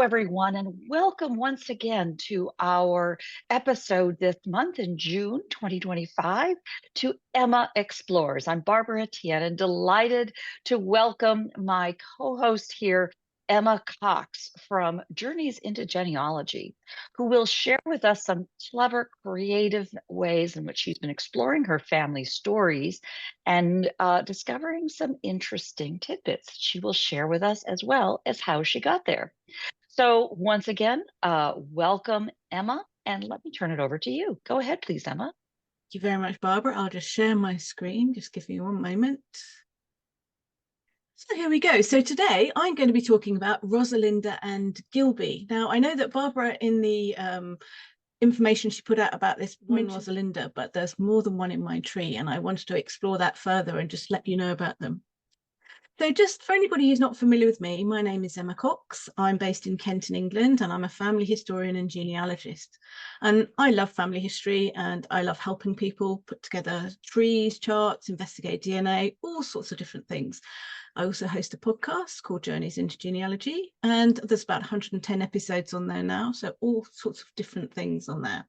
everyone, and welcome once again to our episode this month in June 2025 to Emma Explores. I'm Barbara Etienne, and delighted to welcome my co-host here, Emma Cox from Journeys into Genealogy, who will share with us some clever, creative ways in which she's been exploring her family stories and discovering some interesting tidbits she will share with us, as well as how she got there. So once again, welcome, Emma, and let me turn it over to you. Go ahead, please, Emma. Thank you very much, Barbara. I'll just share my screen. Just give me one moment. So here we go. So today I'm going to be talking about Rosalinda and Gylby. Now, I know that Barbara, in the information she put out about this, Rosalinda, but there's more than one in my tree, and I wanted to explore that further and just let you know about them. So just for anybody who's not familiar with me, my name is Emma Cox. I'm based in Kent in England, and I'm a family historian and genealogist. And I love family history, and I love helping people put together trees, charts, investigate DNA, all sorts of different things. I also host a podcast called Journeys into Genealogy, and there's about 110 episodes on there now, so all sorts of different things on there.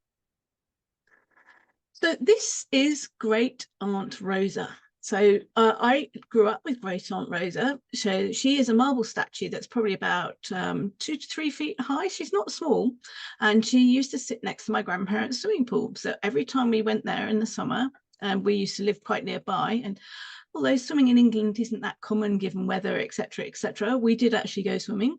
So this is Great Aunt Rosa. So I grew up with Great Aunt Rosa. So she is a marble statue that's probably about 2 to 3 feet high. She's not small. And she used to sit next to my grandparents' swimming pool. So every time we went there in the summer, we used to live quite nearby. And although swimming in England isn't that common given weather, etc., we did actually go swimming.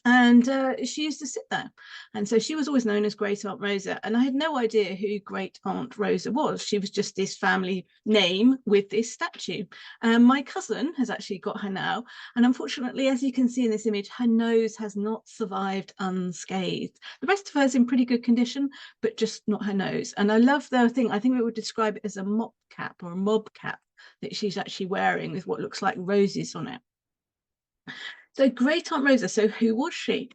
And she used to sit there. And so she was always known as Great Aunt Rosa. And I had no idea who Great Aunt Rosa was. She was just this family name with this statue. My cousin has actually got her now. And unfortunately, as you can see in this image, her nose has not survived unscathed. The rest of her is in pretty good condition, but just not her nose. And I love the thing, I think we would describe it as a mop cap or a mob cap that she's actually wearing with what looks like roses on it. So Great Aunt Rosa, so who was she?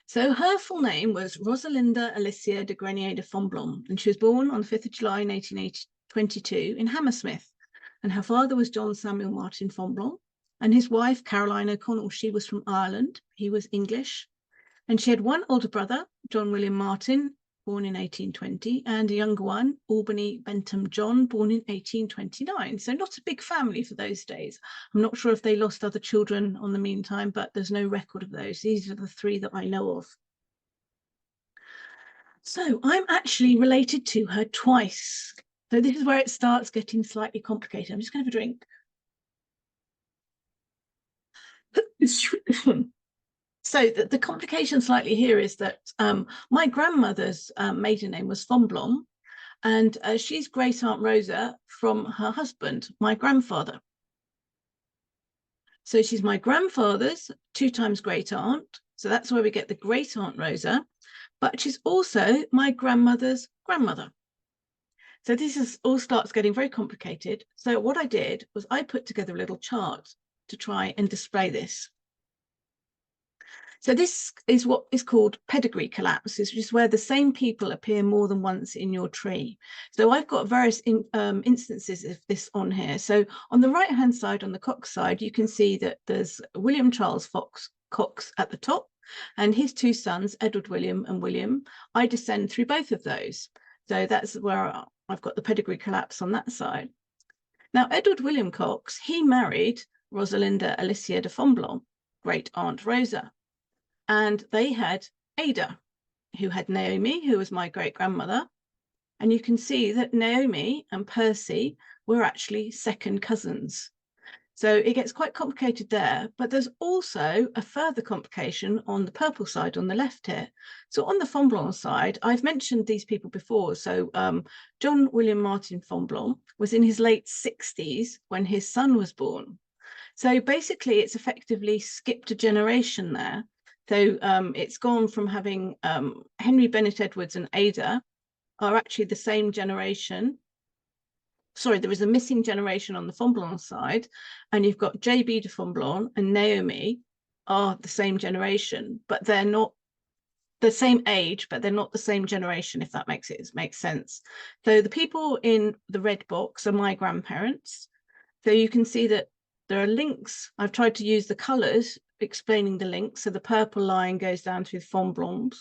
So her full name was Rosalinda Alicia de Grenier de Fonblanc, and she was born on the 5th of July 1822 in Hammersmith. And her father was John Samuel Martin Fonblanc, and his wife, Caroline O'Connell, she was from Ireland. He was English. And she had one older brother, John William Martin, born in 1820, and a younger one, Albany Bentham John, born in 1829. So not a big family for those days. I'm not sure if they lost other children on the meantime, but there's no record of those. These are the 3 that I know of. So I'm actually related to her twice. So this is where it starts getting slightly complicated. I'm just going to have a drink. So the complication slightly here is that my grandmother's maiden name was Fonblanc, and she's Great Aunt Rosa from her husband, my grandfather. So she's my grandfather's 2 times great aunt. So that's where we get the Great Aunt Rosa, but she's also my grandmother's grandmother. So this all starts getting very complicated. So what I did was I put together a little chart to try and display this. So this is what is called pedigree collapse, which is where the same people appear more than once in your tree. So I've got various instances of this on here. So on the right-hand side, on the Cox side, you can see that there's William Charles Cox at the top, and his 2 sons, Edward William and William. I descend through both of those. So that's where I've got the pedigree collapse on that side. Now, Edward William Cox, he married Rosalinda Alicia de Fonblanc, Great Aunt Rosa. And they had Ada, who had Naomi, who was my great-grandmother. And you can see that Naomi and Percy were actually second cousins. So it gets quite complicated there, but there's also a further complication on the purple side on the left here. So on the Fonblanc side, I've mentioned these people before. So John William Martin Fonblanc was in his late 60s when his son was born. So basically, it's effectively skipped a generation there. So it's gone from having Henry Bennett Edwards and Ada are actually the same generation. Sorry, there is a missing generation on the Fonblanc side, and you've got JB de Fonblanc and Naomi are the same generation, but they're not the same age, but they're not the same generation, if that makes sense. So the people in the red box are my grandparents. So you can see that there are links. I've tried to use the colours explaining the link. So the purple line goes down to Fonblancs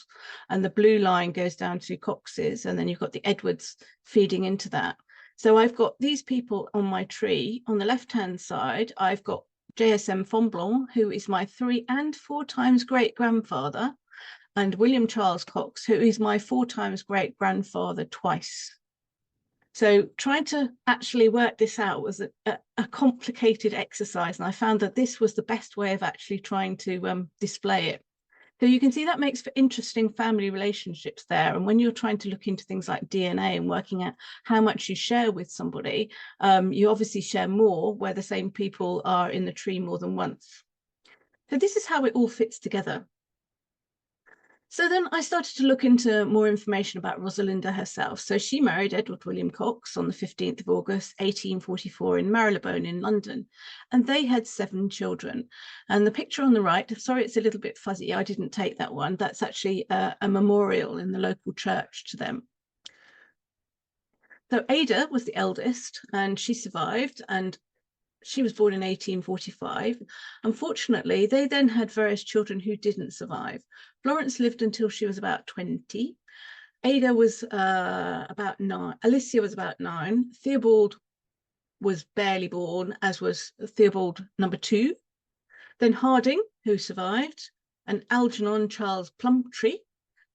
and the blue line goes down to Coxes, and then you've got the Edwards feeding into that. So I've got these people on my tree. On the left-hand side, I've got JSM Fonblanc, who is my 3 and 4 times great-grandfather, and William Charles Cox, who is my 4 times great-grandfather twice. So trying to actually work this out was a complicated exercise, and I found that this was the best way of actually trying to display it. So you can see that makes for interesting family relationships there. And when you're trying to look into things like DNA and working out how much you share with somebody, you obviously share more where the same people are in the tree more than once. So this is how it all fits together. So then I started to look into more information about Rosalinda herself. So she married Edward William Cox on the 15th of August, 1844 in Marylebone in London, and they had 7 children. And the picture on the right, sorry, it's a little bit fuzzy, I didn't take that one. That's actually a memorial in the local church to them. So Ada was the eldest, and she survived, and she was born in 1845. Unfortunately, they then had various children who didn't survive. Florence lived until she was about 20. Ada was about 9. Alicia was about 9. Theobald was barely born, as was Theobald number 2. Then Harding, who survived, and Algernon Charles Plumtree,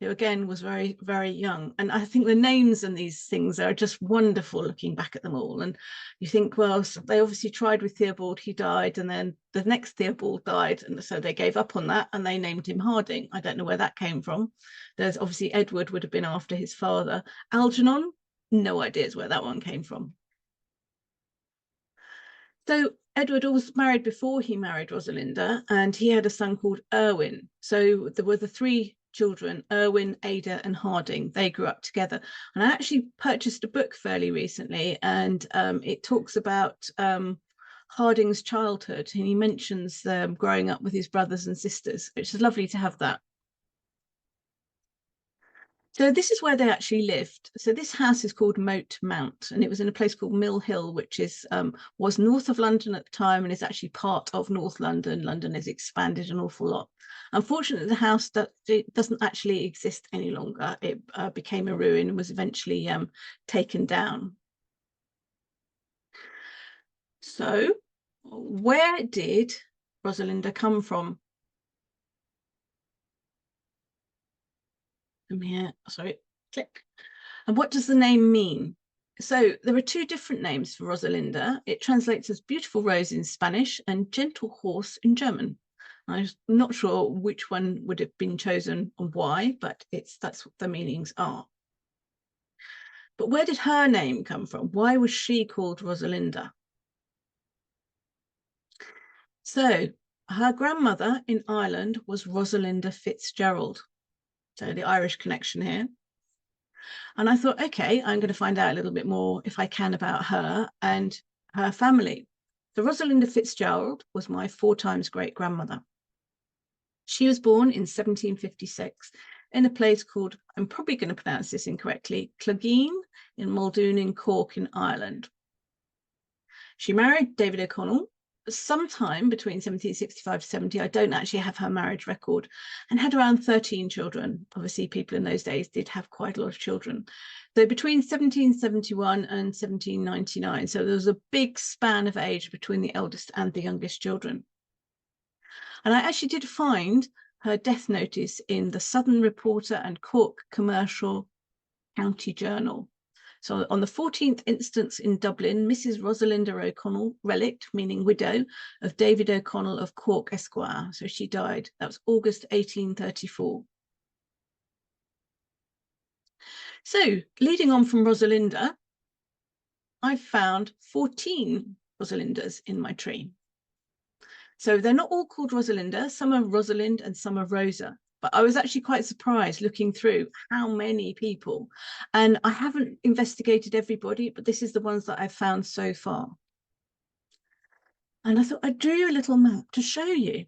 who again was very, very young. And I think the names and these things are just wonderful looking back at them all. And you think, well, they obviously tried with Theobald, he died, and then the next Theobald died. And so they gave up on that and they named him Harding. I don't know where that came from. There's obviously Edward would have been after his father. Algernon, no ideas where that one came from. So Edward was married before he married Rosalinda, and he had a son called Erwin. So there were the 3 children, Erwin, Ada and Harding. They grew up together. And I actually purchased a book fairly recently, and it talks about Harding's childhood, and he mentions growing up with his brothers and sisters, which is lovely to have that. So this is where they actually lived. So this house is called Moat Mount, and it was in a place called Mill Hill, which is was north of London at the time and is actually part of North London. London has expanded an awful lot. Unfortunately, the house doesn't actually exist any longer. It became a ruin and was eventually taken down. So where did Rosalinda come from? Here, sorry, click. And what does the name mean? So there are 2 different names for Rosalinda. It translates as beautiful rose in Spanish and gentle horse in German. I'm not sure which one would have been chosen and why, but that's what the meanings are. But where did her name come from? Why was she called Rosalinda? So her grandmother in Ireland was Rosalinda Fitzgerald. So the Irish connection here. And I thought, okay, I'm going to find out a little bit more if I can about her and her family. So Rosalinda Fitzgerald was my 4 times great-grandmother. She was born in 1756 in a place called, I'm probably going to pronounce this incorrectly, Clogheen in Muldoon in Cork in Ireland. She married David O'Connell sometime between 1765 to 70. I don't actually have her marriage record, and had around 13 children. Obviously, people in those days did have quite a lot of children. So between 1771 and 1799, so there was a big span of age between the eldest and the youngest children. And I actually did find her death notice in the Southern Reporter and Cork Commercial County Journal. So on the 14th instance in Dublin, Mrs. Rosalinda O'Connell, relict, meaning widow, of David O'Connell of Cork, Esquire. So she died. That was August 1834. So leading on from Rosalinda, I found 14 Rosalindas in my tree. So they're not all called Rosalinda. Some are Rosalind and some are Rosa. But I was actually quite surprised looking through how many people. And I haven't investigated everybody, but this is the ones that I've found so far. And I thought I'd draw you a little map to show you.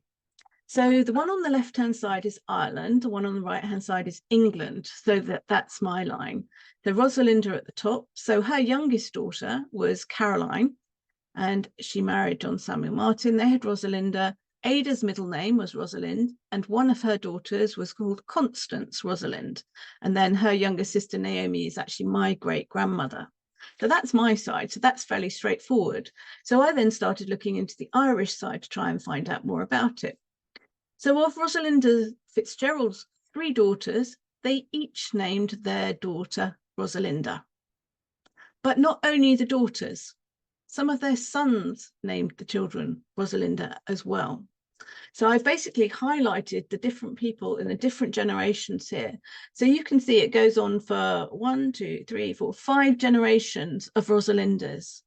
So the one on the left-hand side is Ireland. The one on the right-hand side is England. So that's my line. So Rosalinda at the top. So her youngest daughter was Caroline, and she married John Samuel Martin. They had Rosalinda. Ada's middle name was Rosalind, and one of her daughters was called Constance Rosalind. And then her younger sister, Naomi, is actually my great-grandmother. So that's my side. So that's fairly straightforward. So I then started looking into the Irish side to try and find out more about it. So of Rosalinda Fitzgerald's 3 daughters, they each named their daughter Rosalinda. But not only the daughters, some of their sons named the children Rosalinda as well. So I've basically highlighted the different people in the different generations here. So you can see it goes on for 1, 2, 3, 4, 5 generations of Rosalindas.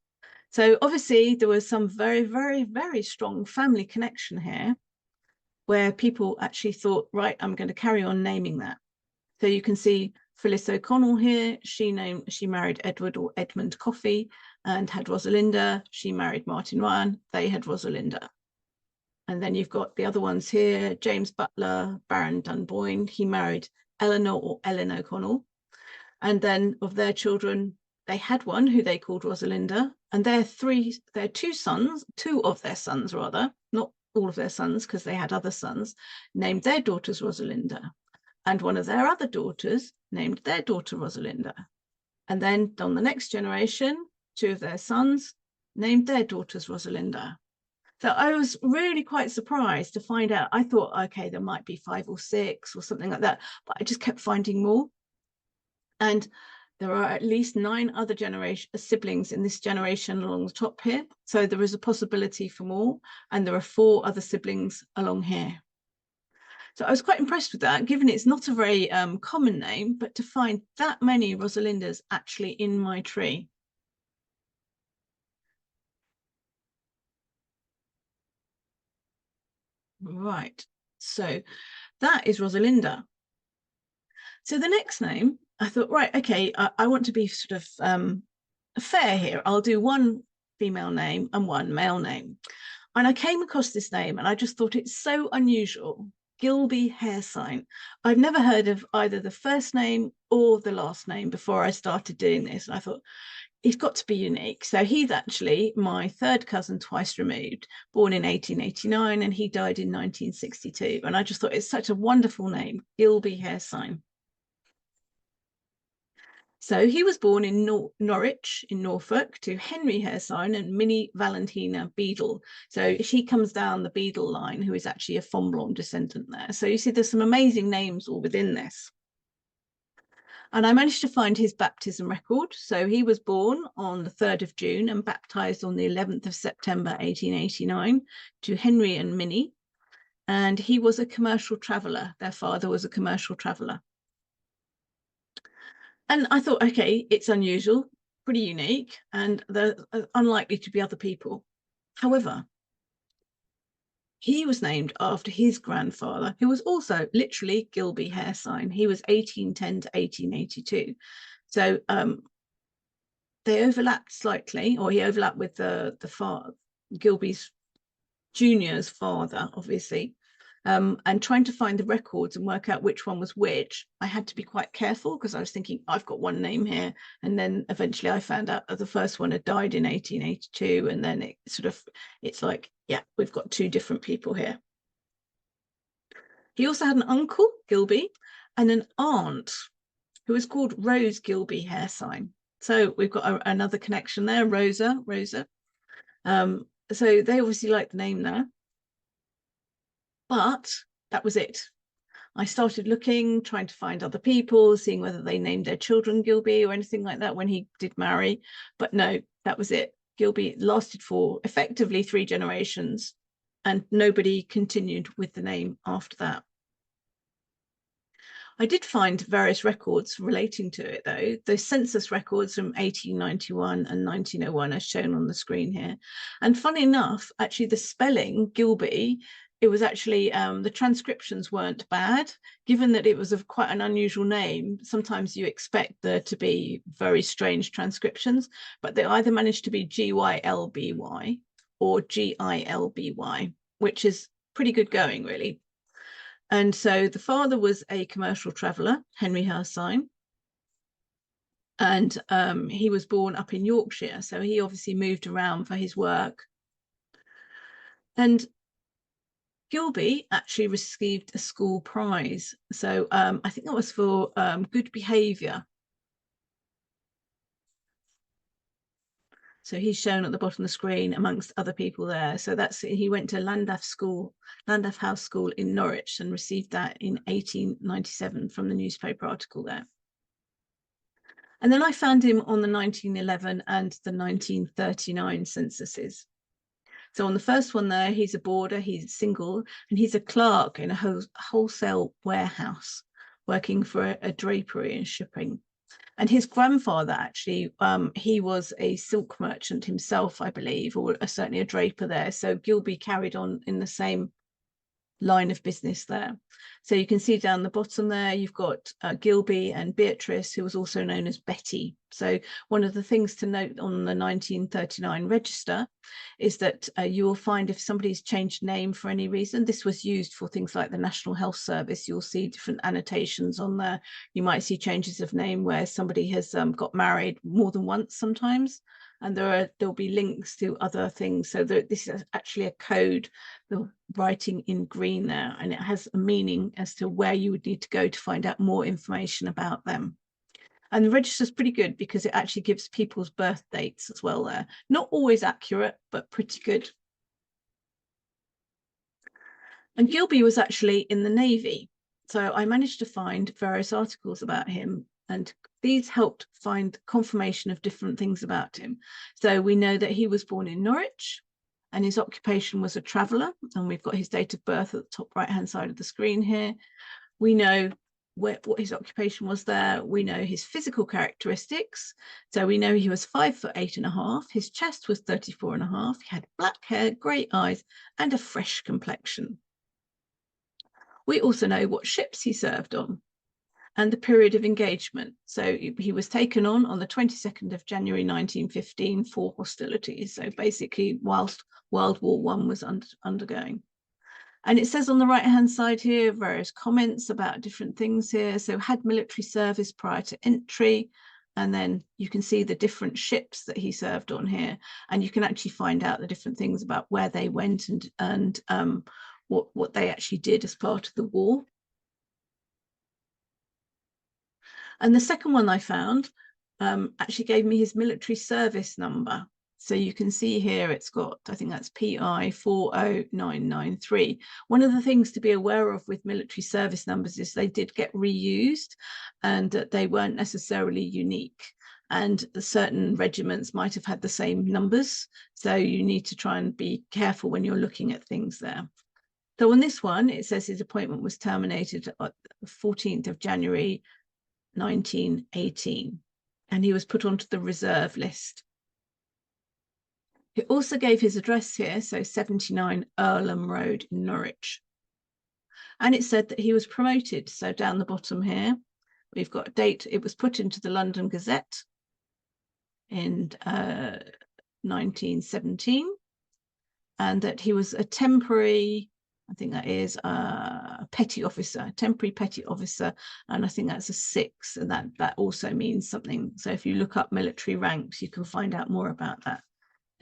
So obviously there was some very, very, very strong family connection here where people actually thought, right, I'm going to carry on naming that. So you can see Phyllis O'Connell here. She married Edward or Edmund Coffey and had Rosalinda. She married Martin Ryan. They had Rosalinda. And then you've got the other ones here, James Butler, Baron Dunboyne. He married Eleanor or Ellen O'Connell. And then of their children, they had one who they called Rosalinda. And their 2 of their sons rather, not all of their sons because they had other sons, named their daughters Rosalinda. And one of their other daughters named their daughter Rosalinda. And then on the next generation, 2 of their sons named their daughters Rosalinda. So I was really quite surprised to find out. I thought, okay, there might be 5 or 6 or something like that, but I just kept finding more. And there are at least 9 other siblings in this generation along the top here. So there is a possibility for more. And there are 4 other siblings along here. So I was quite impressed with that, given it's not a very common name, but to find that many Rosalindas actually in my tree. Right, so that is Rosalinda. So the next name, I thought, right, okay, I want to be sort of fair here. I'll do 1 female name and 1 male name. And I came across this name and I just thought it's so unusual. Gylby hair sign. I've never heard of either the first name or the last name before I started doing this. And I thought, it's got to be unique. So he's actually my 3rd cousin twice removed, born in 1889, and he died in 1962. And I just thought it's such a wonderful name, Gylby hair sign. So he was born in Norwich in Norfolk to Henry Hairsign and Minnie Valentina Beadle. So she comes down the Beadle line, who is actually a Fonblanc descendant there. So you see there's some amazing names all within this. And I managed to find his baptism record. So he was born on the 3rd of June and baptized on the 11th of September 1889 to Henry and Minnie. And he was a commercial traveller. Their father was a commercial traveller. And I thought, okay, it's unusual, pretty unique, and they're unlikely to be other people. However, he was named after his grandfather, who was also literally Gylby hair sign. He was 1810 to 1882. So they overlapped slightly, or he overlapped with the Gylby's junior's father, obviously. And trying to find the records and work out which one was which, I had to be quite careful because I was thinking, I've got 1 name here. And then eventually I found out that the first one had died in 1882. And then it's like, yeah, we've got 2 different people here. He also had an uncle, Gylby, and an aunt who was called Rose Gylby hair sign. So we've got another connection there, Rosa. So they obviously like the name there. But that was it. I started looking, trying to find other people, seeing whether they named their children Gylby or anything like that when he did marry. But no, that was it. Gylby lasted for effectively 3 generations and nobody continued with the name after that. I did find various records relating to it, though. The census records from 1891 and 1901 are shown on the screen here. And funny enough, actually the spelling, Gylby, it was actually, the transcriptions weren't bad, given that it was of quite an unusual name. Sometimes you expect there to be very strange transcriptions, but they either managed to be Gylby or Gilby, which is pretty good going, really. And so the father was a commercial traveller, Henry Hairsign, and he was born up in Yorkshire. So he obviously moved around for his work. And Gylby actually received a school prize. So I think that was for good behaviour. So he's shown at the bottom of the screen amongst other people there. So he went to Llandaff House School in Norwich and received that in 1897 from the newspaper article there. And then I found him on the 1911 and the 1939 censuses. So on the first one there, he's a boarder, he's single, and he's a clerk in a wholesale warehouse working for a drapery and shipping. And his grandfather actually, he was a silk merchant himself, I believe, or certainly a draper there. So Gylby carried on in the same line of business there. So you can see down the bottom there, you've got Gylby and Beatrice, who was also known as Betty. So one of the things to note on the 1939 register is that you will find if somebody's changed name for any reason, this was used for things like the National Health Service. You'll see different annotations on there. You might see changes of name where somebody has got married more than once sometimes. And there'll be links to other things. So this is actually a code, the writing in green there, and it has a meaning as to where you would need to go to find out more information about them. And the register is pretty good because it actually gives people's birth dates as well there. Not always accurate, but pretty good. And Gylby was actually in the Navy. So I managed to find various articles about him, and these helped find confirmation of different things about him. So we know that he was born in Norwich and his occupation was a traveller, and we've got his date of birth at the top right-hand side of the screen here. We know what his occupation was there. We know his physical characteristics. So we know he was 5'8.5". His chest was 34.5. He had black hair, grey eyes, and a fresh complexion. We also know what ships he served on and the period of engagement. So he was taken on the 22nd of January 1915 for hostilities. So basically whilst World War I was undergoing. And it says on the right-hand side here, various comments about different things here. So had military service prior to entry. And then you can see the different ships that he served on here. And you can actually find out the different things about where they went and what they actually did as part of the war. And the second one I found actually gave me his military service number. So you can see here it's got, I think that's PI 40993. One of the things to be aware of with military service numbers is they did get reused and that they weren't necessarily unique. And certain regiments might have had the same numbers. So you need to try and be careful when you're looking at things there. So on this one, it says his appointment was terminated on the 14th of January 1918, and he was put onto the reserve list. He also gave his address here, so 79 Earlham Road in Norwich. And it said that he was promoted. So down the bottom here, we've got a date. It was put into the London Gazette in 1917, and that he was a temporary, I think that is a petty officer, temporary petty officer, and I think that's a 6, and that also means something. So if you look up military ranks, you can find out more about that.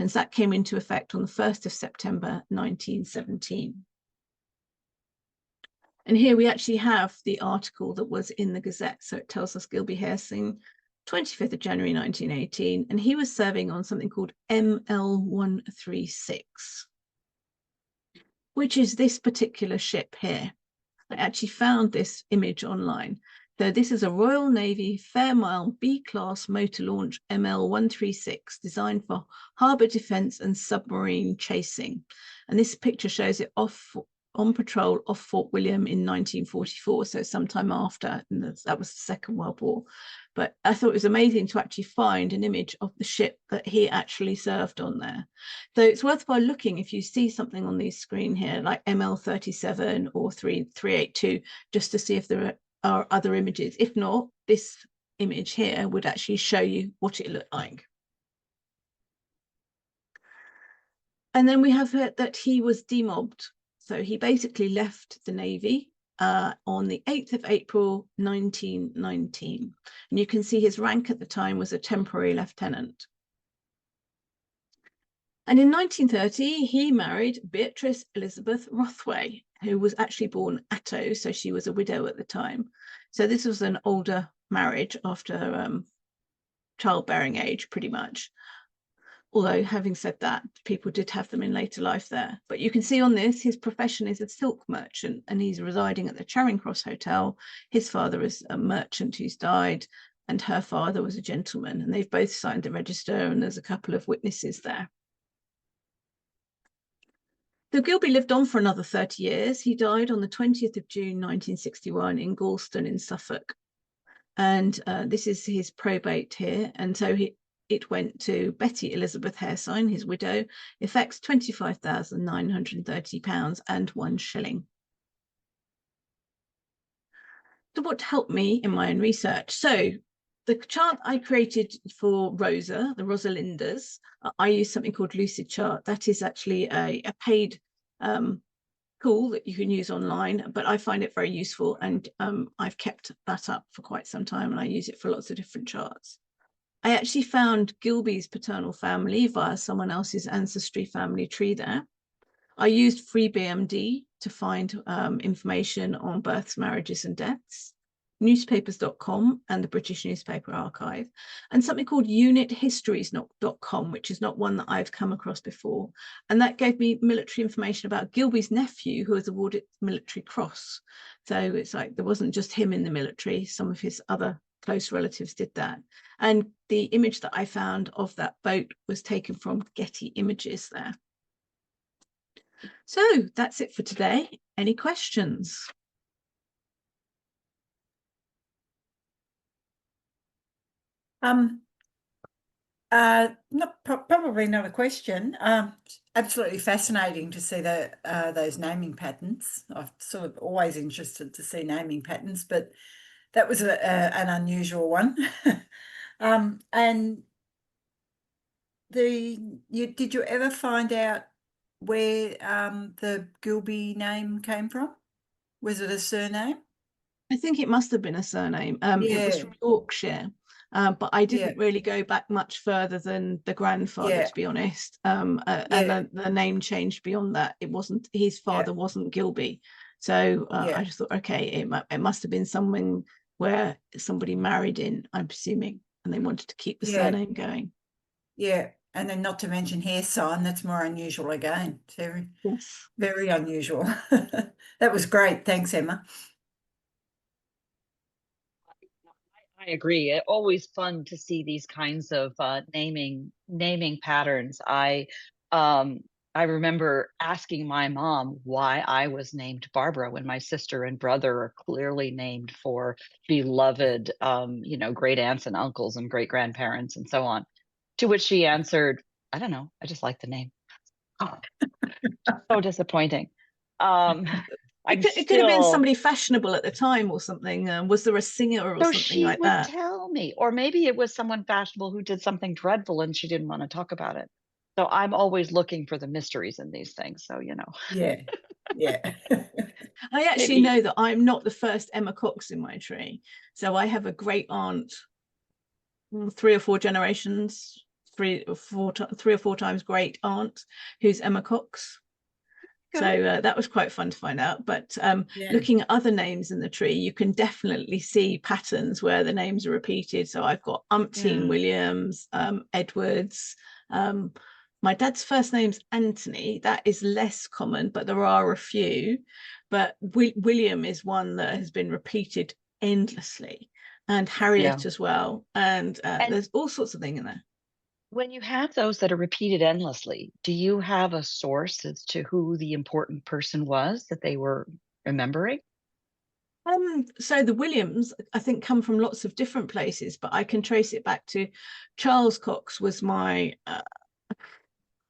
And that came into effect on the 1st of September 1917. And here we actually have the article that was in the Gazette. So it tells us Gylby Hairsing, 25th of January 1918, and he was serving on something called ML136. Which is this particular ship here. I actually found this image online. So this is a Royal Navy Fairmile B-class motor launch ML136 designed for harbour defence and submarine chasing. And this picture shows it on patrol off Fort William in 1944, so sometime after, and that was the Second World War. But I thought it was amazing to actually find an image of the ship that he actually served on there. So it's worthwhile looking if you see something on the screen here, like ML37 or 382, just to see if there are other images. If not, this image here would actually show you what it looked like. And then we have that he was demobbed. So he basically left the Navy on the 8th of April, 1919. And you can see his rank at the time was a temporary lieutenant. And in 1930, he married Beatrice Elizabeth Rothway, who was actually born Atto, so she was a widow at the time. So this was an older marriage after childbearing age, pretty much. Although, having said that, people did have them in later life there. But you can see on this, his profession is a silk merchant, and he's residing at the Charing Cross Hotel. His father is a merchant who's died, and her father was a gentleman, and they've both signed the register, and there's a couple of witnesses there. So Gylby lived on for another 30 years. He died on the 20th of June, 1961 in Galston in Suffolk. And this is his probate here. And so it went to Betty Elizabeth Haresine, his widow, effects £25,930 and 1 shilling. So what helped me in my own research? So the chart I created for Rosa, the Rosalindas, I use something called Lucid Chart. That is actually a paid tool that you can use online, but I find it very useful, and I've kept that up for quite some time, and I use it for lots of different charts. I actually found Gylby's paternal family via someone else's ancestry family tree there. I used FreeBMD to find information on births, marriages, and deaths, newspapers.com and the British Newspaper Archive, and something called unithistories.com, which is not one that I've come across before. And that gave me military information about Gylby's nephew, who was awarded the Military Cross. So it's like there wasn't just him in the military, some of his other close relatives did that. And the image that I found of that boat was taken from Getty Images there. So that's it for today. Any questions? Probably not a question. Absolutely fascinating to see those naming patterns. I'm sort of always interested to see naming patterns, but that was an unusual one. And did you ever find out where the Gylby name came from? Was it a surname? I think it must have been a surname. It was from Yorkshire, but I didn't really go back much further than the grandfather, to be honest. And the name changed beyond that. It wasn't, his father wasn't Gylby. So I just thought, okay, it must have been someone where somebody married in, I'm presuming, and they wanted to keep the surname going. Yeah. And then not to mention hair sign, that's more unusual again. Very, very unusual. That was great. Thanks, Emma. I agree. It's always fun to see these kinds of naming patterns. I remember asking my mom why I was named Barbara when my sister and brother are clearly named for beloved, great aunts and uncles and great grandparents and so on. To which she answered, "I don't know. I just like the name." Oh, so disappointing. It could have been somebody fashionable at the time or something. Was there a singer or something like that? So she would tell me, or maybe it was someone fashionable who did something dreadful and she didn't want to talk about it. So I'm always looking for the mysteries in these things. So, Yeah. I actually know that I'm not the first Emma Cox in my tree. So I have a great aunt, 3 or 4 generations, 3 or 4 times great aunt who's Emma Cox. So that was quite fun to find out. But looking at other names in the tree, you can definitely see patterns where the names are repeated. So I've got umpteen Williams, Edwards. My dad's first name's Anthony. That is less common, but there are a few. But William is one that has been repeated endlessly, and Harriet as well. And there's all sorts of things in there. When you have those that are repeated endlessly, do you have a source as to who the important person was that they were remembering? So the Williams, I think, come from lots of different places, but I can trace it back to Charles Cox was my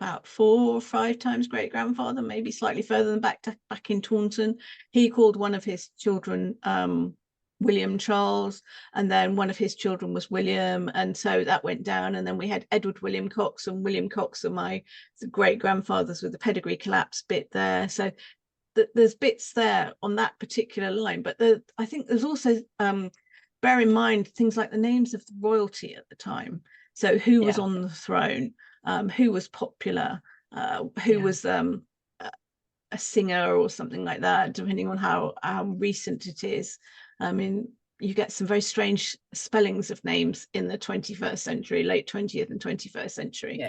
about 4 or 5 times great grandfather, maybe slightly further than back in Taunton. He called one of his children William Charles, and then one of his children was William, and so that went down. And then we had Edward William Cox, and William Cox are my great grandfathers with the pedigree collapse bit there. So there's bits there on that particular line, but I think there's also bear in mind things like the names of the royalty at the time. So who was on the throne? who was popular, who was a singer or something like that, depending on how recent it is. I mean, you get some very strange spellings of names in the 21st century, late 20th and 21st century.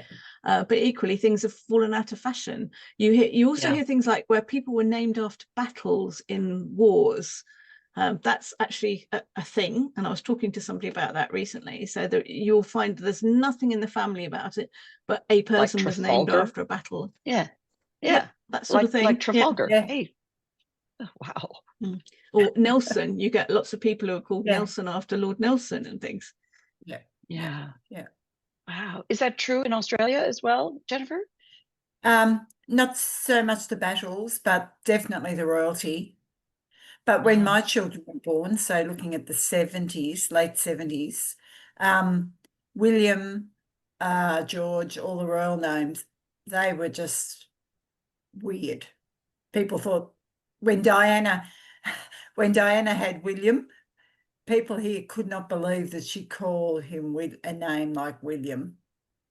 But equally, things have fallen out of fashion. You also hear things like where people were named after battles in wars. That's actually a thing, and I was talking to somebody about that recently. So that you'll find there's nothing in the family about it, but a person was named after a battle. Yeah, that sort of thing. Like Trafalgar. Hey, wow. Or Nelson. You get lots of people who are called Nelson after Lord Nelson and things. Yeah. Wow. Is that true in Australia as well, Jennifer? Not so much the battles, but definitely the royalty. But when my children were born, so looking at the 70s, late 70s, William, George, all the royal names, they were just weird. People thought when Diana had William, people here could not believe that she called him with a name like William.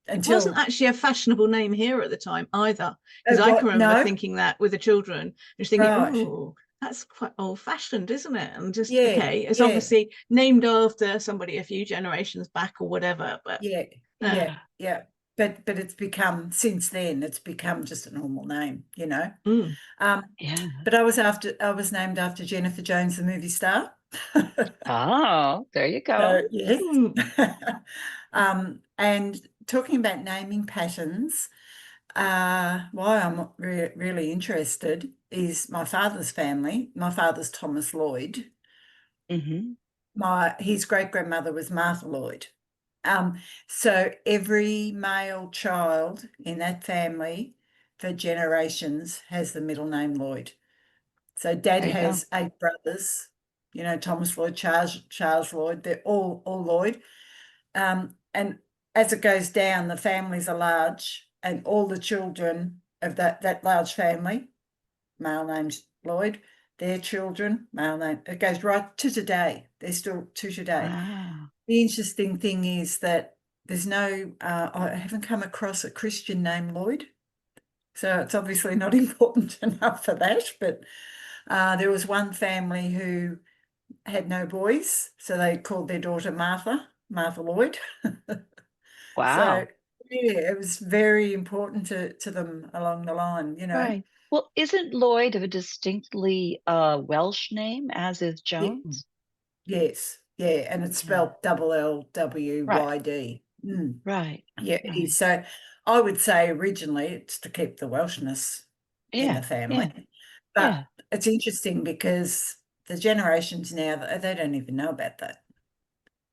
It wasn't actually a fashionable name here at the time either, because I can remember thinking that with the children, just thinking, oh, that's quite old-fashioned, isn't it? And just okay, it's obviously named after somebody a few generations back or whatever. But but it's become, since then, it's become just a normal name, you know. But I was named after Jennifer Jones, the movie star. Oh, there you go. So, yes. And talking about naming patterns, why I'm really interested is my father's family. My father's Thomas Lloyd. His great-grandmother was Martha Lloyd. So every male child in that family for generations has the middle name Lloyd. So Dad has 8 brothers, you know, Thomas Lloyd, Charles Lloyd, they're all Lloyd. And as it goes down, the families are large, and all the children of that large family, male named Lloyd, their children, male name, it goes right to today. They're still to today. Wow. The interesting thing is that there's no, I haven't come across a Christian named Lloyd. So it's obviously not important enough for that. But there was one family who had no boys, so they called their daughter Martha Lloyd. Wow. So it was very important to them along the line, you know. Right. Well, isn't Lloyd of a distinctly Welsh name, as is Jones? Yes. Yeah, and it's spelled LLWYD. Right. Yeah, it is. So I would say originally it's to keep the Welshness in the family. But it's interesting because the generations now, they don't even know about that.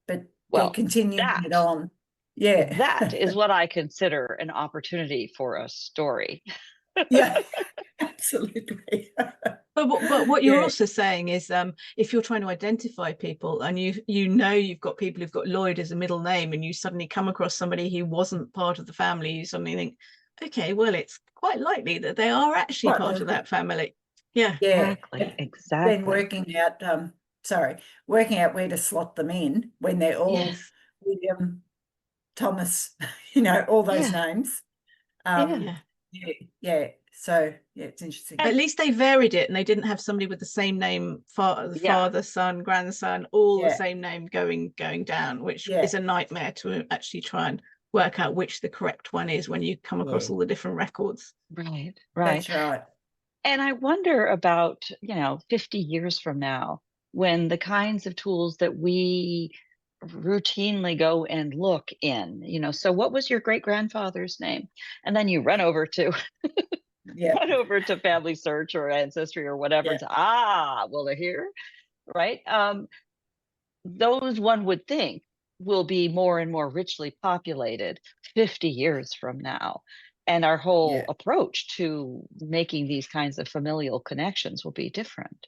But they're continuing it on. Yeah. That is what I consider an opportunity for a story. Yeah, absolutely. But what you're also saying is, if you're trying to identify people and you know you've got people who've got Lloyd as a middle name, and you suddenly come across somebody who wasn't part of the family, you suddenly think, okay, well, it's quite likely that they are actually part of that family. Yeah, exactly. Then working out where to slot them in when they're all William, Thomas, you know, all those names. So it's interesting. At least they varied it, and they didn't have somebody with the same name, father, son, grandson, all the same name going down, which is a nightmare to actually try and work out which the correct one is when you come across all the different records. Right. That's right. And I wonder about, 50 years from now, when the kinds of tools that we routinely go and look in, so what was your great-grandfather's name? And then you run over to Family Search or Ancestry or whatever. Well, they're here, right? Those, one would think, will be more and more richly populated 50 years from now. And our whole approach to making these kinds of familial connections will be different.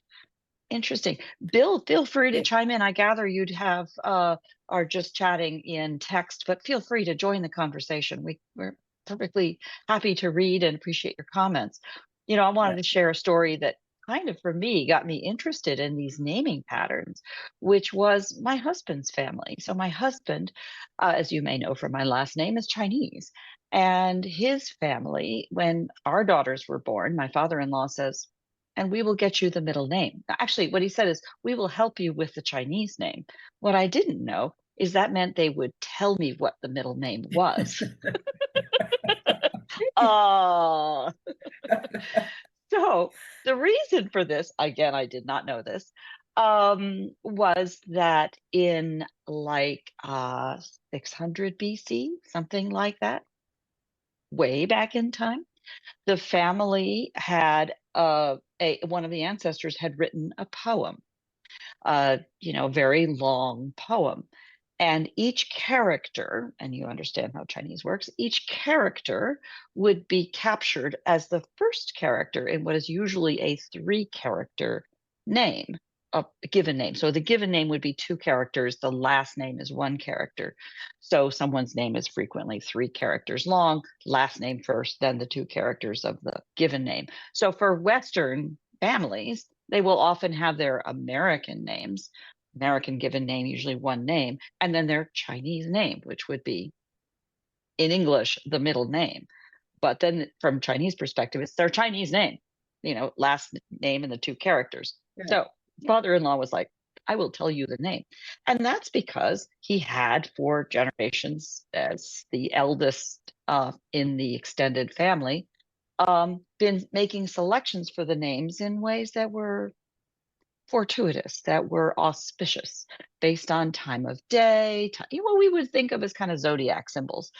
Interesting. Bill, feel free to chime in. I gather you'd have are just chatting in text, but feel free to join the conversation. We're perfectly happy to read and appreciate your comments. I wanted to share a story that kind of, for me, got me interested in these naming patterns, which was my husband's family. So my husband, as you may know from my last name, is Chinese. And his family, when our daughters were born, my father-in-law says, and we will get you the middle name. Actually, what he said is, we will help you with the Chinese name. What I didn't know is that meant they would tell me what the middle name was. Oh, so the reason for this, again, I did not know this, was that in like 600 BC, something like that, way back in time, the family had one of the ancestors had written a poem, very long poem. And each character, and you understand how Chinese works, each character would be captured as the first character in what is usually a 3-character name, a given name. So the given name would be 2 characters, the last name is 1 character. So someone's name is frequently 3 characters long, last name first, then the 2 characters of the given name. So for Western families, they will often have their American names, American given name, usually 1 name, and then their Chinese name, which would be in English the middle name. But then from Chinese perspective, it's their Chinese name, last name and the 2 characters. Yeah. So father-in-law was like, I will tell you the name. And that's because he had, for generations, as the eldest in the extended family, been making selections for the names in ways that were fortuitous, that were auspicious, based on time of day, what we would think of as kind of zodiac symbols,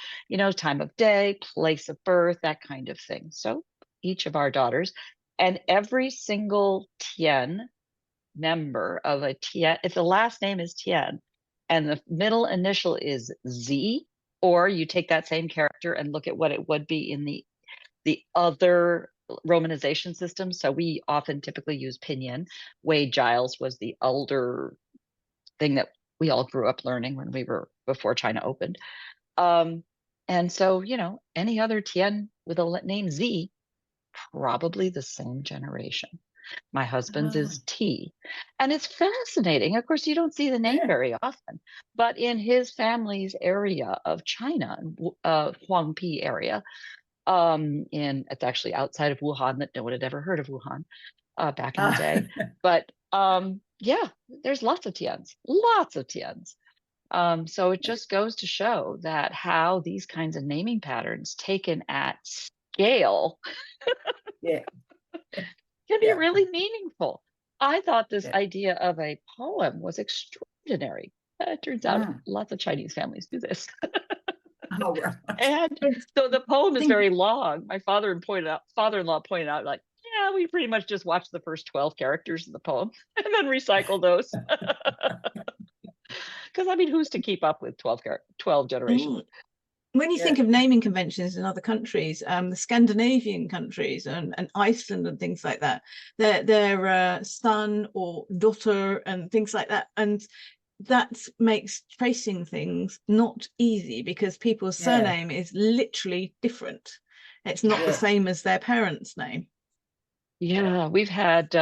time of day, place of birth, that kind of thing. So each of our daughters, and every single Tien member of a Tien, if the last name is Tien and the middle initial is Z, or you take that same character and look at what it would be in the other romanization system. So we often typically use pinyin. Wade Giles was the older thing that we all grew up learning when we were before China opened. And so, any other Tien with a name Z, probably the same generation. My husband's is T. And it's fascinating. Of course, you don't see the name very often, but in his family's area of China, Huangpi area, it's actually outside of Wuhan, that no one had ever heard of Wuhan back in the day. But yeah, there's lots of Tiens. So it just goes to show that how these kinds of naming patterns taken at scale can be really meaningful. I thought this idea of a poem was extraordinary. It turns out lots of Chinese families do this. Oh, right. And so the poem is very long. My father-in-law pointed out, like, yeah, we pretty much just watched the first 12 characters of the poem and then recycle those. Because who's to keep up with 12 generations? When you think of naming conventions in other countries, the Scandinavian countries and Iceland and things like that, their son or daughter and things like that, and that makes tracing things not easy because people's surname is literally different. It's not the same as their parents' name. Yeah, we've had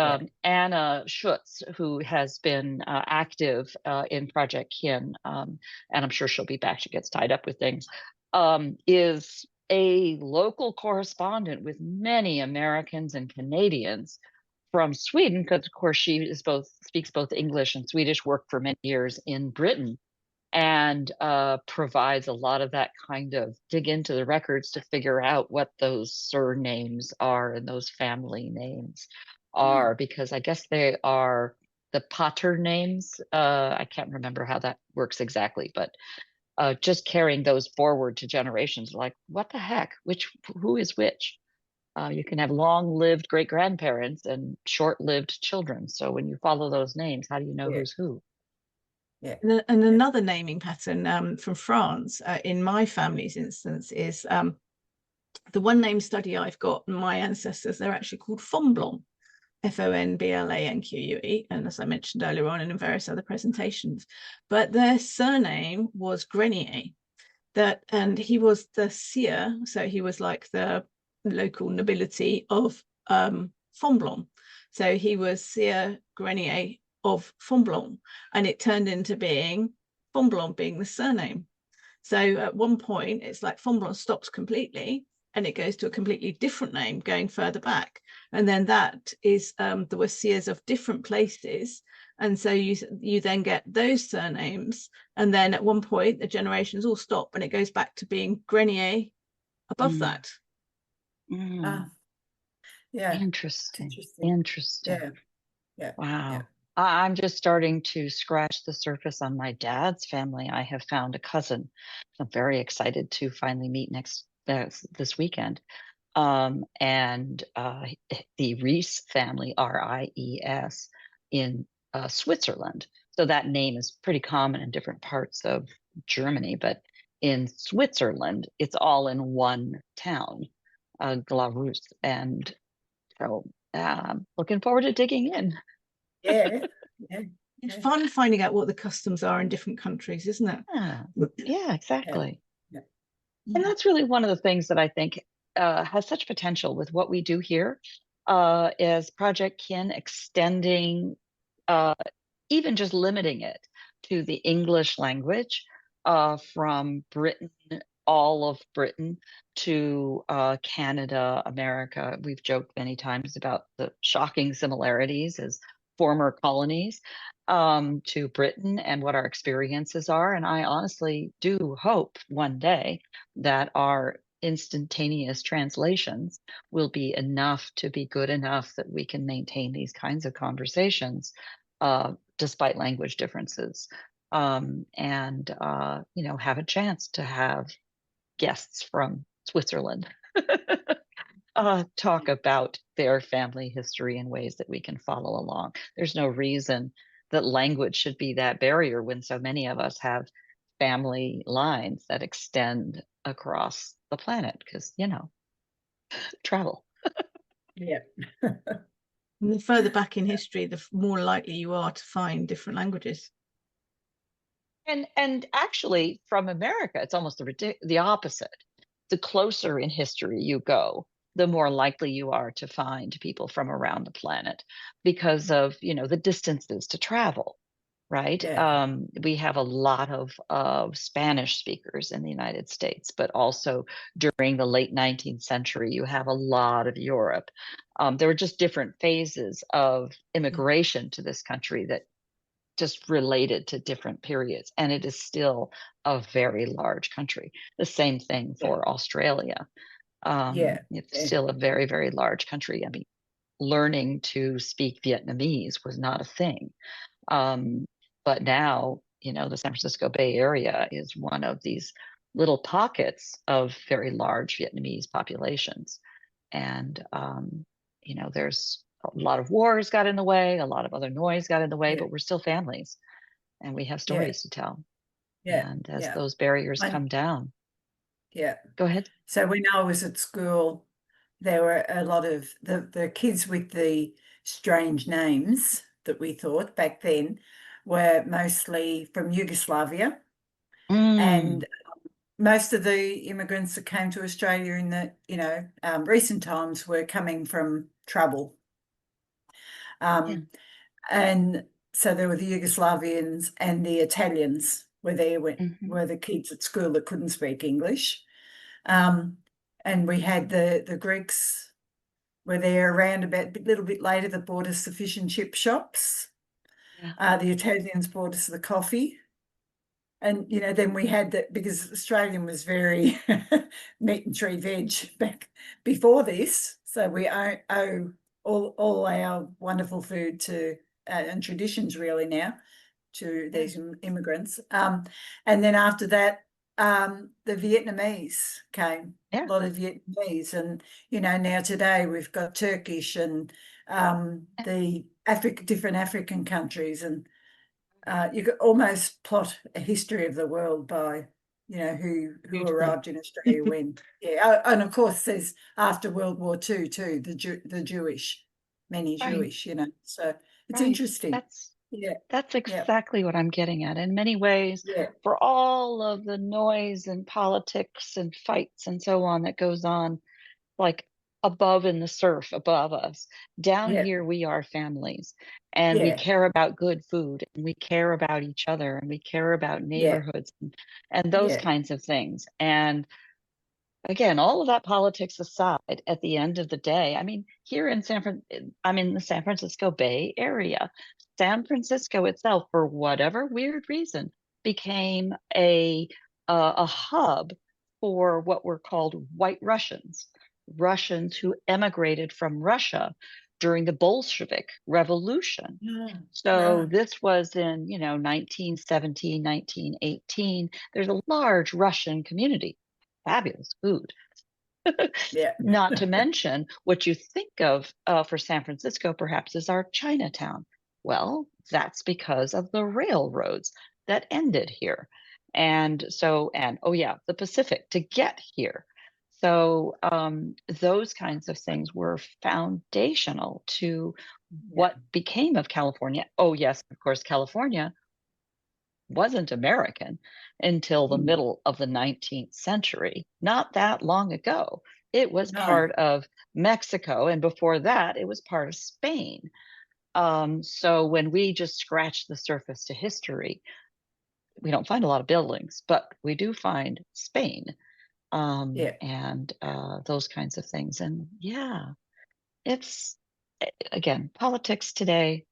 Anna Schutz, who has been active in Projectkin, and I'm sure she'll be back. She gets tied up with things. Is a local correspondent with many Americans and Canadians from Sweden, because of course she speaks both English and Swedish, worked for many years in Britain, and provides a lot of that kind of dig into the records to figure out what those surnames are and those family names are, because I guess they are the pater names. I can't remember how that works exactly, but just carrying those forward to generations, like, what the heck, who is which? You can have long-lived great-grandparents and short-lived children. So when you follow those names, how do you know who's who? Yeah. And another naming pattern from France, in my family's instance, is the one name study I've got. My ancestors, they're actually called Fonblanc, Fonblanque, and as I mentioned earlier on, and in various other presentations. But their surname was Grenier, and he was the seer, so he was like the local nobility of Fonblanc. So he was Sire Grenier of Fonblanc, and it turned into being Fonblanc being the surname. So at one point, it's like Fonblanc stops completely and it goes to a completely different name going further back. And then that is, there were sires of different places. And so you then get those surnames. And then at one point, the generations all stop and it goes back to being Grenier above that. Ah, yeah. Interesting. Interesting. Interesting. Yeah. Wow. Yeah. I'm just starting to scratch the surface on my dad's family. I have found a cousin I'm very excited to finally meet this weekend. And the Rees family, Ries, in Switzerland. So that name is pretty common in different parts of Germany, but in Switzerland, it's all in one town, Glarus. And so looking forward to digging in. Yeah. It's fun finding out what the customs are in different countries, isn't it? Yeah, exactly. Yeah. And that's really one of the things that I think has such potential with what we do here, is Projectkin extending, even just limiting it to the English language, from Britain, all of Britain, to Canada, America. We've joked many times about the shocking similarities as former colonies, to Britain and what our experiences are. And I honestly do hope one day that our instantaneous translations will be enough to be good enough that we can maintain these kinds of conversations, despite language differences, and have a chance to have guests from Switzerland talk about their family history in ways that we can follow along. There's no reason that language should be that barrier when so many of us have family lines that extend across the planet, because travel. Yeah. And the further back in history, the more likely you are to find different languages. And actually, from America, it's almost the opposite. The closer in history you go, the more likely you are to find people from around the planet because of the distances to travel, right? Yeah. We have a lot of Spanish speakers in the United States, but also during the late 19th century, you have a lot of Europe. There were just different phases of immigration to this country that just related to different periods, and it is still a very large country. The same thing for Australia. It's still a very, very large country. I mean, learning to speak Vietnamese was not a thing. But now, the San Francisco Bay Area is one of these little pockets of very large Vietnamese populations. And, there's a lot of wars got in the way, a lot of other noise got in the way, but we're still families and we have stories to tell. And as those barriers come down. Go ahead. So when I was at school, there were a lot of the kids with the strange names that we thought back then were mostly from Yugoslavia. And most of the immigrants that came to Australia in the recent times were coming from trouble. And so there were the Yugoslavians and the Italians were there were the kids at school that couldn't speak English. And we had the Greeks were there around about a little bit later that bought us the fish and chip shops. The Italians bought us the coffee. And, then we had that because Australian was very meat and tree veg back before this. So we owe all our wonderful food to and traditions really now to these immigrants. And then after that, the Vietnamese came, a lot of Vietnamese. And, now today we've got Turkish and the different African countries. And you could almost plot a history of the world by, who arrived in Australia when. And of course there's after World War II too, the Jewish, many Jewish, so it's interesting. That's exactly what I'm getting at. In many ways, for all of the noise and politics and fights and so on that goes on, like above in the surf above us. Down Yeah. here, we are families, and we Yeah. care about good food, and we care about each other, and we care about Yeah. neighborhoods and those Yeah. kinds of things. And again, all of that politics aside, at the end of the day, I mean, here in I'm in the San Francisco Bay Area. San Francisco itself, for whatever weird reason, became a hub for what were called White Russians, Russians who emigrated from Russia during the Bolshevik Revolution. So Right. this was in, 1917, 1918. There's a large Russian community, fabulous food. Yeah. Not to mention what you think of for San Francisco, perhaps, is our Chinatown. Well, that's because of the railroads that ended here. And so, and oh, yeah, the Pacific to get here. So, those kinds of things were foundational to Yeah. what became of California. Oh, yes, of course, California wasn't American until the Mm. middle of the 19th century, not that long ago. It was No. part of Mexico, and before that, it was part of Spain. So when we just scratch the surface to history, we don't find a lot of buildings, but we do find Spain, Yeah. and those kinds of things. And yeah, it's again politics today.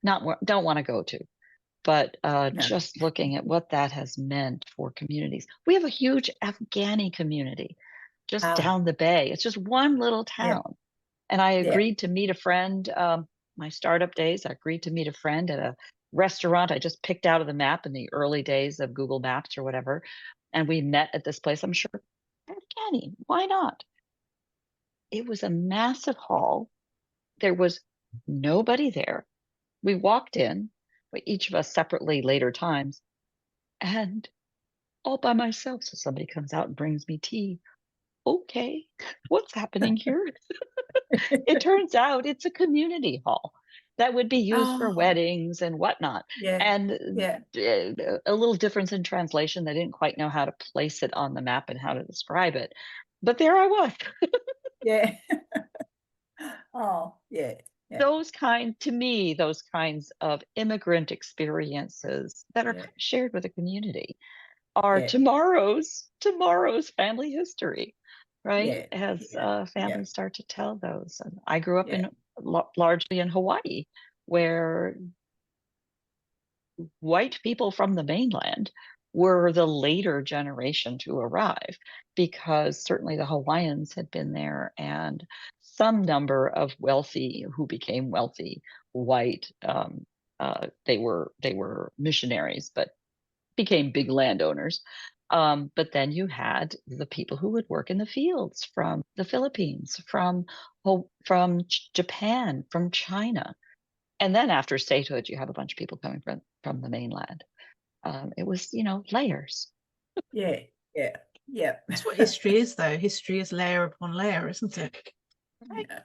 Don't want to go to. But No. just looking at what that has meant for communities. We have a huge Afghani community just Ah. down the bay. It's just one little Yeah. town. And I Yeah. agreed to meet a friend, my startup days, I agreed to meet a friend at a restaurant I just picked out of the map in the early days of Google Maps or whatever. And we met at this place. I'm sure, Afghani, why not? It was a massive hall. There was nobody there. We walked in, each of us separately later times, and all by myself. So somebody comes out and brings me tea. Okay, what's happening here? It turns out it's a community hall that would be used for Oh. weddings and whatnot. Yeah. And Yeah. a little difference in translation. They didn't quite know how to place it on the map and how to describe it. But there I was. Yeah. Oh. Yeah. Yeah. To me, those kinds of immigrant experiences that are Yeah. kind of shared with a community are Yeah. tomorrow's family history, right? Yeah. As Yeah. Yeah. families start to tell those. And I grew up Yeah. in largely in Hawaii, where white people from the mainland were the later generation to arrive, because certainly the Hawaiians had been there, and some number of wealthy who became wealthy white. They were missionaries, but became big landowners. But then you had the people who would work in the fields from the Philippines, from Japan, from China, and then after statehood, you have a bunch of people coming from the mainland. It was, layers. Yeah. Yeah. Yeah. That's what history is, though. History is layer upon layer, isn't it? Right. Yeah.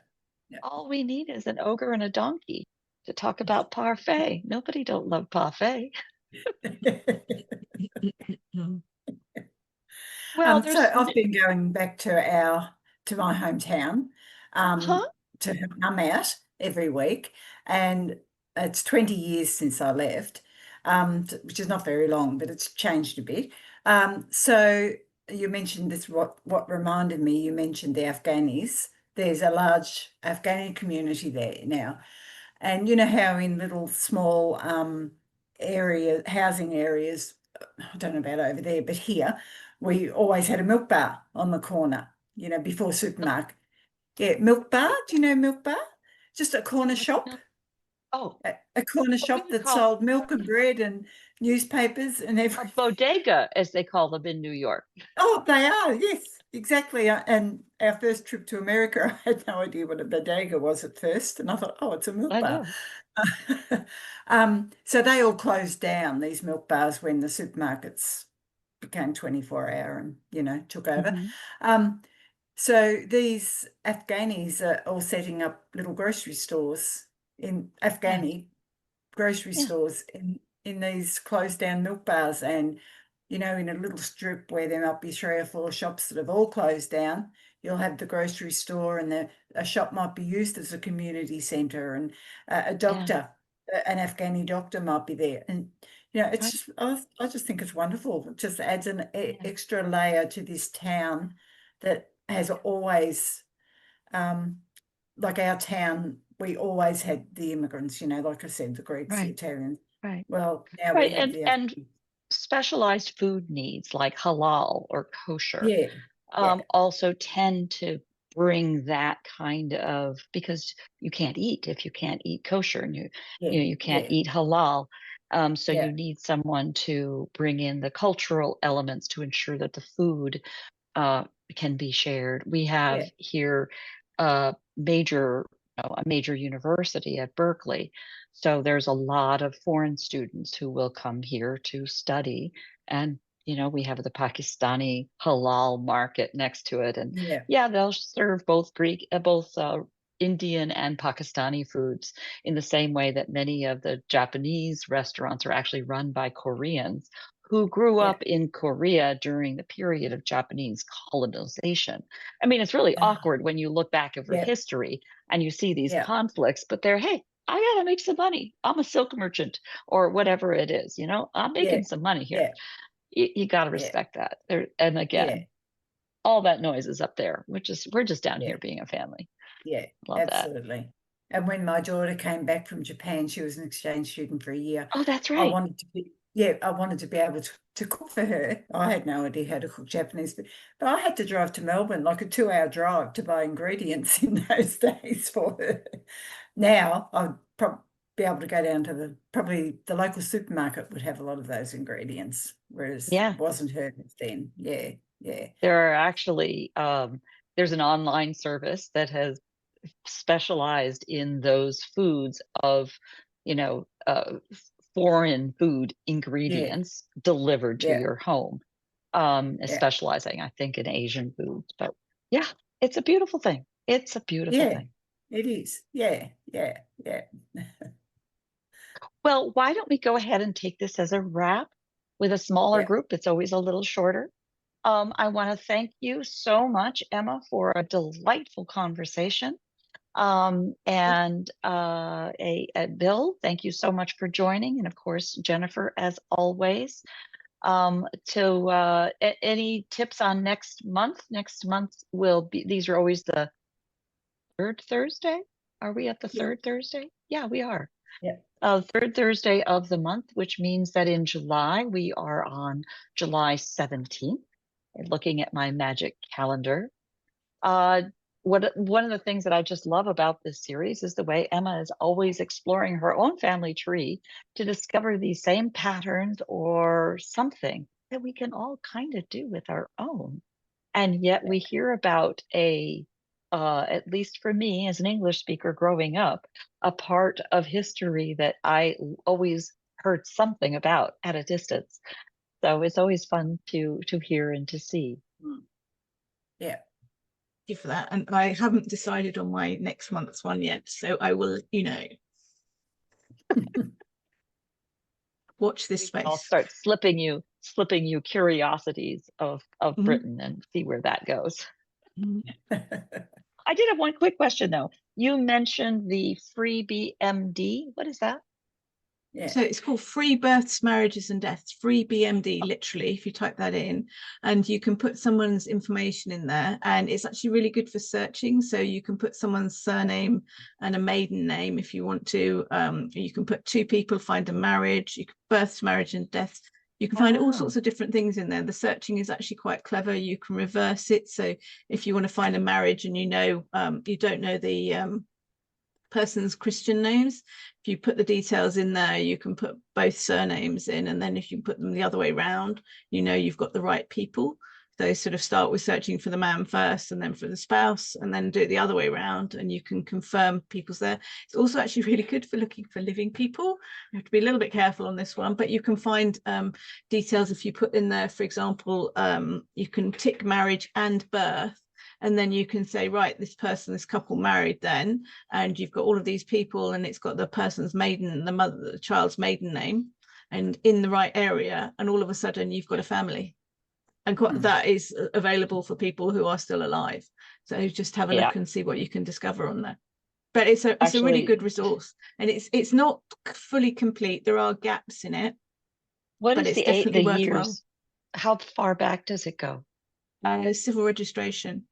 Yeah. All we need is an ogre and a donkey to talk about parfait. Nobody don't love parfait. Well, So there's I've been going back to my hometown, huh? to come out every week, and it's 20 years since I left, which is not very long, but it's changed a bit. So you mentioned this, what reminded me, you mentioned the Afghanis. There's a large Afghani community there now. And you know how in little small housing areas, I don't know about over there, but here, we always had a milk bar on the corner, before supermarket. Yeah, milk bar. Do you know milk bar? Just a corner What's shop, milk? Oh, a corner we shop would that call sold milk and bread and newspapers and a everything. bodega, as they call them in New York. Oh, they are, yes, exactly. And our first trip to America, I had no idea what a bodega was at first, and I thought, oh, it's a milk I bar. know. So they all closed down, these milk bars, when the supermarkets became 24-hour and, took over. Mhm. So these Afghanis are all setting up little grocery stores in Yeah, Afghani grocery yeah. stores in these closed down milk bars, and in a little strip where there might be 3 or 4 shops that have all closed down, you'll have the grocery store, and a shop might be used as a community centre, and a doctor, an Afghani doctor might be there. And, you know, it's just, I just think it's wonderful. It just adds an extra layer to this town that has always, like our town, we always had the immigrants, you know, like I said, the Greeks, the Italians. Right. Well, now Right. we have And specialized food needs like halal or kosher also tend to bring that kind of, because you can't eat if you can't eat kosher, and you know you can't eat halal. So you need someone to bring in the cultural elements to ensure that the food can be shared. We have here a major university at Berkeley, so there's a lot of foreign students who will come here to study, and we have the Pakistani halal market next to it, and they'll serve both Indian and Pakistani foods in the same way that many of the Japanese restaurants are actually run by Koreans who grew up in Korea during the period of Japanese colonization. I mean, it's really awkward when you look back over history and you see these conflicts, but hey, I gotta make some money. I'm a silk merchant or whatever it is, I'm making some money here. You got to respect that. And again, all that noise is up there, we're just down here being a family. Yeah, love absolutely. That. And when my daughter came back from Japan, she was an exchange student for a year. Oh, that's right. I wanted to be able to cook for her. I had no idea how to cook Japanese, but I had to drive to Melbourne, like a 2-hour drive, to buy ingredients in those days for her. Now I'd probably be able to go down to probably the local supermarket would have a lot of those ingredients, whereas it wasn't her then. There are actually there's an online service that has specialized in those foods of foreign food ingredients delivered to your home, specializing, I think, in Asian foods. But it's a beautiful thing. It's a beautiful thing. It is. Well, why don't we go ahead and take this as a wrap with a smaller group? It's always a little shorter. I want to thank you so much, Emma, for a delightful conversation. And Bill, thank you so much for joining. And of course, Jennifer, as always. Any tips on next month? Next month will be, these are always the third Thursday. Are we at the third Thursday? Yeah, we are. Third Thursday of the month, which means that in July, we are on July 17th. Looking at my magic calendar. One of the things that I just love about this series is the way Emma is always exploring her own family tree to discover these same patterns or something that we can all kind of do with our own. And yet we hear about at least for me as an English speaker growing up, a part of history that I always heard something about at a distance. So it's always fun to hear and to see. Thank you for that. And I haven't decided on my next month's one yet, so I will, watch this space. I'll start slipping you curiosities of Britain and see where that goes. I did have one quick question though. You mentioned the free BMD. What is that? So it's called Free Births, Marriages and Deaths, Free BMD, literally, if you type that in, and you can put someone's information in there, and it's actually really good for searching. So you can put someone's surname and a maiden name if you want to. You can put 2 people, find a marriage, you can births, marriage and deaths. You can find all sorts of different things in there. The searching is actually quite clever. You can reverse it. So if you want to find a marriage and you don't know the person's Christian names, if you put the details in there, you can put both surnames in, and then if you put them the other way around, you've got the right people. So sort of start with searching for the man first and then for the spouse, and then do it the other way around, and you can confirm people's there. It's also actually really good for looking for living people. You have to be a little bit careful on this one, but you can find details if you put in there, for example, you can tick marriage and birth, and then you can say, right, this couple married then, and you've got all of these people, and it's got the person's maiden, the child's maiden name, and in the right area, and all of a sudden you've got a family. and that is available for people who are still alive. So just have a look and see what you can discover on there. But it's a really good resource, and it's not fully complete. There are gaps in it. What but is it's the definitely worthwhile. years? How far back does it go? Civil registration.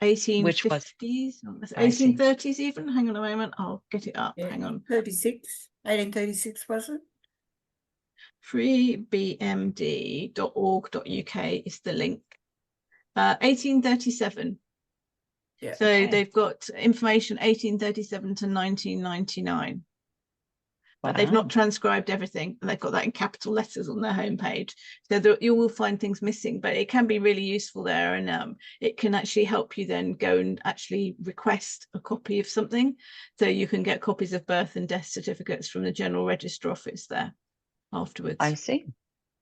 1850s, 1830s even. Hang on a moment, I'll get it up. Yeah. Hang on. 1836 was it? freebmd.org.uk is the link. 1837. Yeah. So they've got information 1837 to 1999. But they've not transcribed everything, and they've got that in capital letters on their homepage. So you will find things missing, but it can be really useful there, and it can actually help you then go and actually request a copy of something. So you can get copies of birth and death certificates from the General Register Office there afterwards. I see.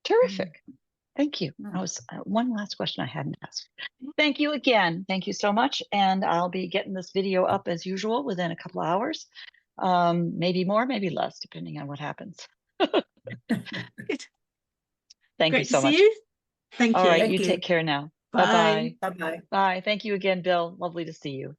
Terrific. Thank you. That was one last question I hadn't asked. Thank you again. Thank you so much. And I'll be getting this video up as usual within a couple of hours. Maybe more, maybe less, depending on what happens. Thank you so much. See you. Thank you. All right, Thank you you. take care now. Bye. Bye-bye. Bye. Thank you again, Bill. Lovely to see you.